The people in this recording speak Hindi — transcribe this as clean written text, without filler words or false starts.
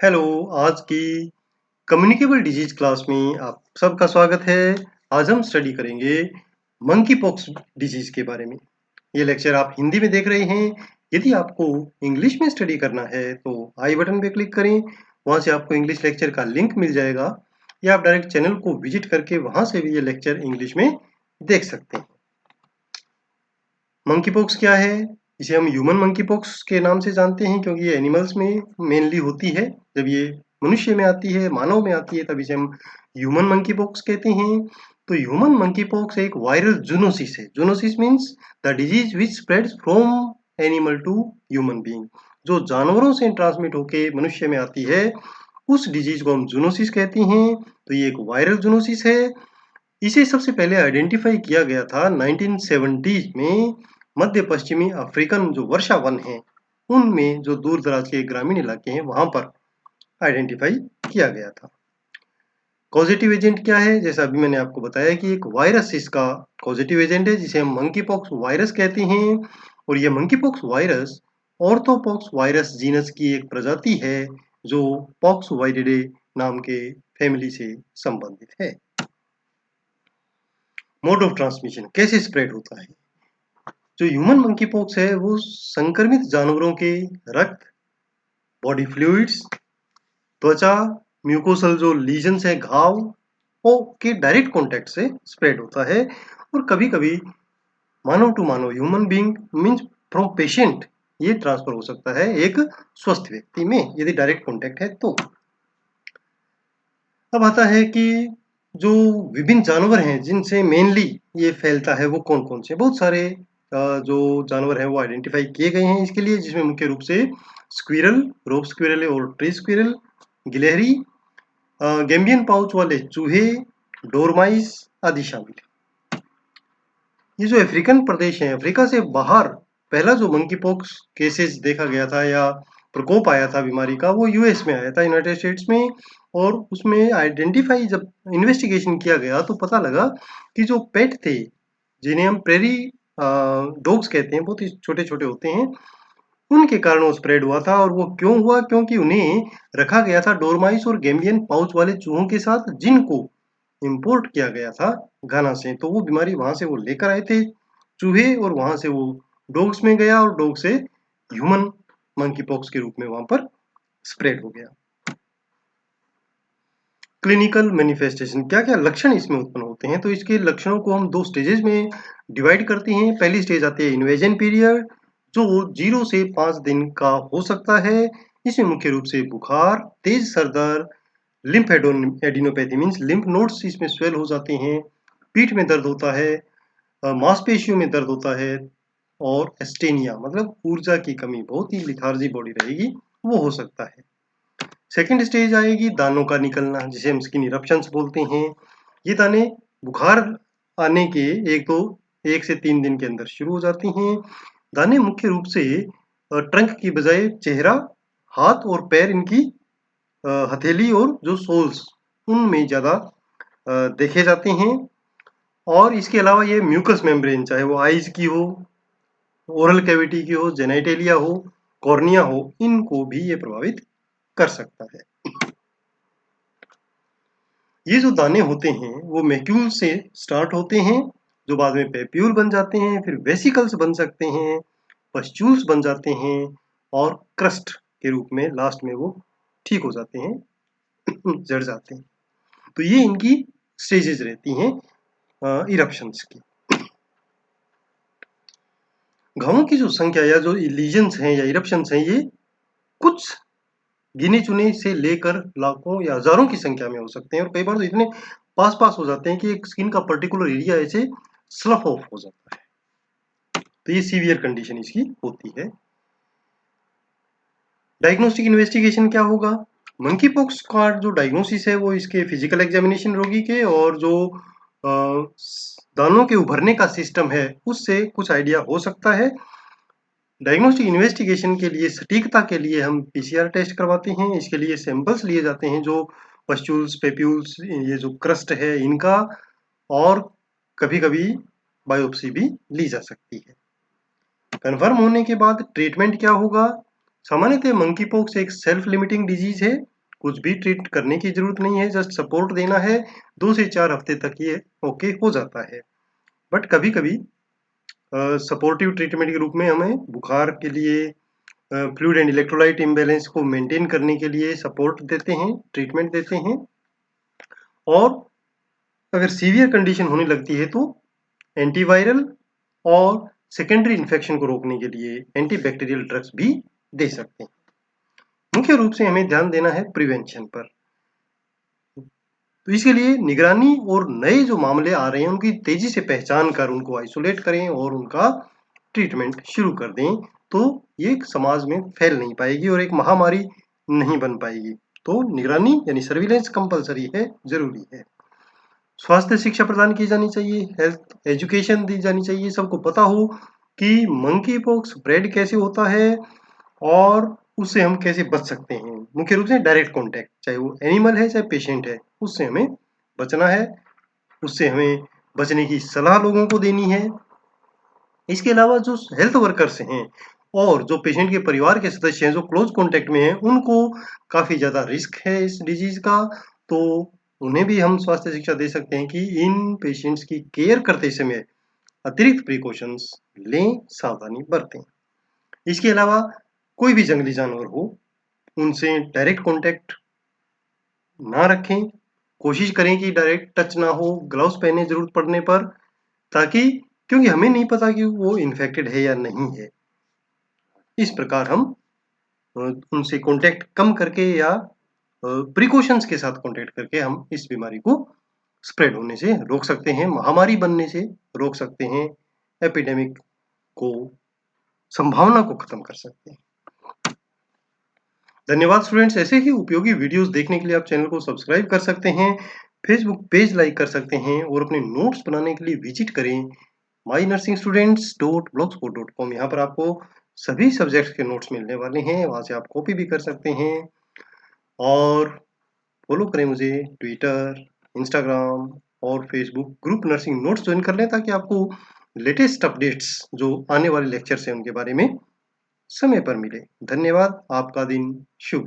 हेलो, आज की कम्युनिकेबल डिजीज क्लास में आप सबका स्वागत है। आज हम स्टडी करेंगे मंकी पॉक्स डिजीज के बारे में। ये लेक्चर आप हिंदी में देख रहे हैं। यदि आपको इंग्लिश में स्टडी करना है तो आई बटन पे क्लिक करें। वहाँ से आपको इंग्लिश लेक्चर का लिंक मिल जाएगा या आप डायरेक्ट चैनल को विजिट करके वहाँ से भी ये लेक्चर इंग्लिश में देख सकते हैं। मंकी पॉक्स क्या है? इसे हम ह्यूमन मंकी पॉक्स के नाम से जानते हैं क्योंकि ये एनिमल्स में मेनली होती है। जब ये मनुष्य में आती है, मानव में आती है, तब इसे हम ह्यूमन मंकी पॉक्स कहते हैं। तो ह्यूमन मंकी पॉक्स एक वायरल जूनोसिस है। Zoonosis means the disease which spreads from animal to human being. जो जानवरों से ट्रांसमिट होके मनुष्य में आती है, उस डिजीज को हम जूनोसिस कहते हैं। तो ये एक वायरल जूनोसिस है। इसे सबसे पहले आइडेंटिफाई किया गया था 1970 में। मध्य पश्चिमी अफ्रीकन जो वर्षा वन है, उनमें जो दूर दराज के ग्रामीण इलाके हैं वहां पर आइडेंटिफाई किया गया था। कॉजेटिव एजेंट क्या है? जैसा अभी मैंने आपको बताया कि एक वायरस इसका कॉजेटिव एजेंट है, जिसे हम मंकी पॉक्स वायरस कहते हैं। और यह monkey pox virus orthopox virus genus की एक प्रजाति है, जो पॉक्स वायरिडे नाम के फैमिली से संबंधित है। मोड ऑफ ट्रांसमिशन, कैसे स्प्रेड होता है? जो ह्यूमन मंकी पॉक्स है वो संक्रमित जानवरों के रक्त, बॉडी फ्लूइड्स, त्वचा, म्यूकोसल जो लीजन्स है, घाव वो के डायरेक्ट कांटेक्ट से स्प्रेड होता है। और कभी कभी मानव टू मानव, human being means from patient, ये ट्रांसफर हो सकता है एक स्वस्थ व्यक्ति में यदि डायरेक्ट कांटेक्ट है तो। अब आता है कि जो विभिन्न जानवर हैं जिनसे मेनली ये फैलता है वो कौन कौन से। बहुत सारे जो जानवर हैं वो आइडेंटिफाई किए गए हैं इसके लिए, जिसमें मुख्य रूप से स्क्विरल, रोप स्क्विरल और ट्री स्क्विरल, गिलहरी, गैम्बियन पाउच वाले चूहे, डोरमाइस आदि शामिल है। ये जो अफ्रीकन प्रदेश है, अफ्रीका से बाहर पहला जो मंकी पॉक्स केसेस देखा गया था या प्रकोप आया था बीमारी का, वो यूएस में आया था, यूनाइटेड स्टेट्स में। और उसमें आइडेंटिफाई जब इन्वेस्टिगेशन किया गया तो पता लगा कि जो पेट थे, जिन्हें हम प्रेरी डॉग्स कहते हैं, बहुत ही छोटे छोटे होते हैं, उनके कारण वो स्प्रेड हुआ था। और वो क्यों हुआ? क्योंकि उन्हें रखा गया था डोरमाइस और गैम्बियन पाउच वाले चूहों के साथ, जिनको इंपोर्ट किया गया था घाना से। तो वो बीमारी वहां से वो लेकर आए थे चूहे, और वहां से वो डॉग्स में गया और डॉग से ह्यूमन मंकी पॉक्स के रूप में वहां पर स्प्रेड हो गया। क्लिनिकल मैनिफेस्टेशन, क्या क्या लक्षण इसमें उत्पन्न होते हैं? तो इसके लक्षणों को हम दो स्टेजेस में डिवाइड करते हैं। पहली स्टेज आती है इन्वेजन पीरियड, जो 0 से 5 दिन का हो सकता है। इसमें मुख्य रूप से बुखार, तेज सर दर्द, lymph adenopathy means lymph nodes इसमें स्वेल हो जाते हैं, पीठ में दर्द होता है, मांसपेशियों में दर्द होता है, और एस्टेनिया मतलब ऊर्जा की कमी, बहुत ही लिथार्जी बॉडी रहेगी, वो हो सकता है। सेकेंड स्टेज आएगी दानों का निकलना, जिसे हम स्किन इरप्शंस बोलते हैं। ये दाने बुखार आने के 1 से 3 दिन के अंदर शुरू हो जाती हैं। दाने मुख्य रूप से ट्रंक की बजाय चेहरा, हाथ और पैर, इनकी हथेली और जो सोल्स, उनमें ज़्यादा देखे जाते हैं। और इसके अलावा ये म्यूकस मेम्ब्रेन, चाहे वो आइज की हो, ओरल कैविटी की हो, जेनाइटेलिया हो, कॉर्निया हो, इनको भी ये प्रभावित कर सकता है। ये जो दाने होते हैं वो मैक्यूल से स्टार्ट होते हैं, जो बाद में पेप्यूल बन जाते हैं, फिर वेसिकल्स बन सकते हैं, पस्ट्यूल्स बन जाते हैं, और क्रस्ट के रूप में लास्ट में वो ठीक हो जाते हैं, जड़ जाते हैं। तो ये इनकी स्टेजेस रहती हैं इरप्शंस की। घावों की जो संख्या या जो लीजन्स हैं या इरप्शंस हैं, ये कुछ गिने चुने से लेकर लाखों या हजारों की संख्या में हो सकते हैं। और कई बार तो इतने पास पास हो जाते हैं कि एक स्किन का पर्टिकुलर एरिया ऐसे स्लफ ऑफ हो जाता है। तो ये सीवियर कंडीशन इसकी होती है। डायग्नोस्टिक इन्वेस्टिगेशन क्या होगा? मंकी पॉक्स का जो डायग्नोसिस है वो इसके फिजिकल एग्जामिनेशन रोगी के और जो दानों के उभरने का सिस्टम है उससे कुछ आइडिया हो सकता है। डायग्नोस्टिक इन्वेस्टिगेशन के लिए सटीकता के लिए हम पीसीआर टेस्ट करवाते हैं। इसके लिए सैंपल्स लिए जाते हैं, जो पस्ट्यूल्स, पेप्यूल्स, ये जो क्रस्ट है इनका, और कभी कभी बायोप्सी भी ली जा सकती है। कन्फर्म होने के बाद ट्रीटमेंट क्या होगा? सामान्यतः मंकी पॉक्स एक सेल्फ लिमिटिंग डिजीज है, कुछ भी ट्रीट करने की जरूरत नहीं है, जस्ट सपोर्ट देना है। 2 से 4 हफ्ते तक ये ओके हो जाता है। बट कभी-कभी सपोर्टिव ट्रीटमेंट के रूप में हमें बुखार के लिए फ्लूइड एंड इलेक्ट्रोलाइट इम्बैलेंस को मेंटेन करने के लिए सपोर्ट देते हैं, ट्रीटमेंट देते हैं। और अगर सीवियर कंडीशन होने लगती है तो एंटीवायरल और सेकेंडरी इन्फेक्शन को रोकने के लिए एंटीबैक्टीरियल ड्रग्स भी दे सकते हैं। मुख्य रूप से हमें ध्यान देना है प्रिवेंशन पर। तो इसके लिए निगरानी और नए जो मामले आ रहे हैं उनकी तेजी से पहचान कर उनको आइसोलेट करें और उनका ट्रीटमेंट शुरू कर दें, तो ये समाज में फैल नहीं पाएगी और एक महामारी नहीं बन पाएगी। तो निगरानी यानी सर्विलेंस कंपलसरी है, जरूरी है। स्वास्थ्य शिक्षा प्रदान की जानी चाहिए, हेल्थ एजुकेशन दी जानी चाहिए, सबको पता हो कि मंकी पॉक्स स्प्रेड कैसे होता है और उससे हम कैसे बच सकते हैं। मुख्य रूप से डायरेक्ट कॉन्टैक्ट, चाहे वो एनिमल है चाहे पेशेंट है, उससे हमें बचना है, उससे हमें बचने की सलाह लोगों को देनी है। इसके अलावा जो हेल्थ वर्कर्स हैं और जो पेशेंट के परिवार के सदस्य हैं जो क्लोज कॉन्टैक्ट में हैं, उनको काफ़ी ज़्यादा रिस्क है इस डिजीज़ का, तो उन्हें भी हम स्वास्थ्य शिक्षा दे सकते हैं कि इन पेशेंट्स की केयर करते समय अतिरिक्त प्रिकॉशंस लें, सावधानी बरतें। इसके अलावा कोई भी जंगली जानवर हो, उनसे डायरेक्ट कॉन्टैक्ट ना रखें, कोशिश करें कि डायरेक्ट टच ना हो, ग्लव्स पहने ज़रूरत पड़ने पर, ताकि क्योंकि हमें नहीं पता कि वो इन्फेक्टेड है या नहीं है। इस प्रकार हम उनसे कॉन्टैक्ट कम करके या प्रिकॉशंस के साथ कॉन्टैक्ट करके हम इस बीमारी को स्प्रेड होने से रोक सकते हैं, महामारी बनने से रोक सकते हैं, एपिडेमिक को संभावना को खत्म कर सकते हैं। धन्यवाद स्टूडेंट्स। ऐसे ही उपयोगी वीडियोस देखने के लिए आप चैनल को सब्सक्राइब कर सकते हैं, फेसबुक पेज लाइक कर सकते हैं और अपने नोट्स बनाने के लिए विजिट करें mynursingstudents.blogspot.com। यहाँ पर आपको सभी सब्जेक्ट्स के नोट्स मिलने वाले हैं, वहाँ से आप कॉपी भी कर सकते हैं। और फॉलो करें मुझे ट्विटर, इंस्टाग्राम और Facebook group nursing notes join कर लें, ताकि आपको लेटेस्ट अपडेट्स जो आने वाले लेक्चर्स हैं उनके बारे में समय पर मिले। धन्यवाद। आपका दिन शुभ।